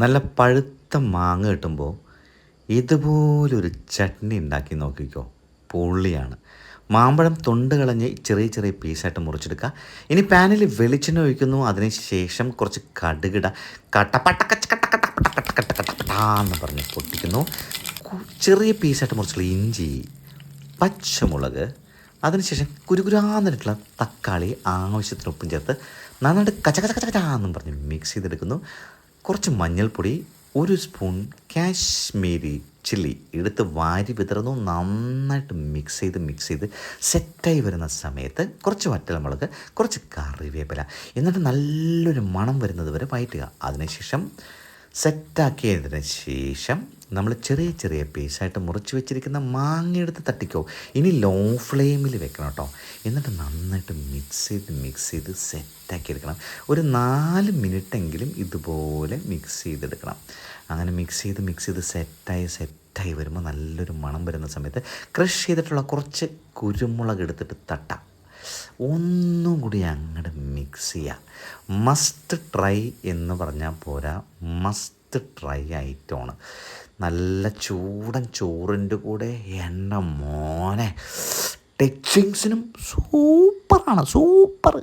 നല്ല പഴുത്ത മാങ്ങ കിട്ടുമ്പോൾ ഇതുപോലൊരു ചട്നി ഉണ്ടാക്കി നോക്കിക്കോ. പൊള്ളിയാണ്. മാമ്പഴം തൊണ്ട് കളഞ്ഞ് ചെറിയ ചെറിയ പീസായിട്ട് മുറിച്ചെടുക്കുക. ഇനി പാനിൽ വെളിച്ചെണ്ണ ഒഴിക്കുന്നു. അതിന് ശേഷം കുറച്ച് കടുകിട കട്ടപ്പട്ടക്കന്ന് പറഞ്ഞ് പൊട്ടിക്കുന്നു. ചെറിയ പീസായിട്ട് മുറിച്ചുള്ള ഇഞ്ചി, പച്ചമുളക്, അതിനുശേഷം കുരുകുരാന്നിട്ടുള്ള തക്കാളി, ആവശ്യത്തിന് ഉപ്പും ചേർത്ത് നന്നായിട്ട് കച്ചകച്ചകച്ചാന്നും പറഞ്ഞ് മിക്സ് ചെയ്തെടുക്കുന്നു. കുറച്ച് മഞ്ഞൾപ്പൊടി, 1 സ്പൂൺ കാശ്മീരി ചില്ലി എടുത്ത് വാരി വിതറുന്നു. നന്നായിട്ട് മിക്സ് ചെയ്ത് സെറ്റായി വരുന്ന സമയത്ത് കുറച്ച് വറ്റൽമുളക്, കുറച്ച് കറിവേപ്പില, എന്നിട്ട് നല്ലൊരു മണം വരുന്നത് വരെ വഴറ്റുക. അതിനുശേഷം സെറ്റാക്കിയതിന് ശേഷം നമ്മൾ ചെറിയ ചെറിയ പീസായിട്ട് മുറിച്ച് വെച്ചിരിക്കുന്ന മാങ്ങയെടുത്ത് തട്ടിക്കോ. ഇനി ലോ ഫ്ലെയിമിൽ വെക്കണം കേട്ടോ. എന്നിട്ട് നന്നായിട്ട് മിക്സ് ചെയ്ത് സെറ്റാക്കി എടുക്കണം. ഒരു 4 മിനിറ്റെങ്കിലും ഇതുപോലെ മിക്സ് ചെയ്തെടുക്കണം. അങ്ങനെ മിക്സ് ചെയ്ത് സെറ്റായി വരുമ്പോൾ നല്ലൊരു മണം വരുന്ന സമയത്ത് ക്രഷ് ചെയ്തിട്ടുള്ള കുറച്ച് കുരുമുളക് എടുത്തിട്ട് തട്ടാം. ഒന്നും കൂടി അങ്ങോട്ട് മിക്സ് ചെയ്യുക. മസ്റ്റ് ട്രൈ എന്ന് പറഞ്ഞാൽ പോരാ, മസ്റ്റ് ട്രൈ ഐറ്റമാണ്. നല്ല ചൂടൻ ചോറിൻ്റെ കൂടെ എണ്ണ മോനെ ടച്ചിങ്സിനും സൂപ്പറാണ്, സൂപ്പർ.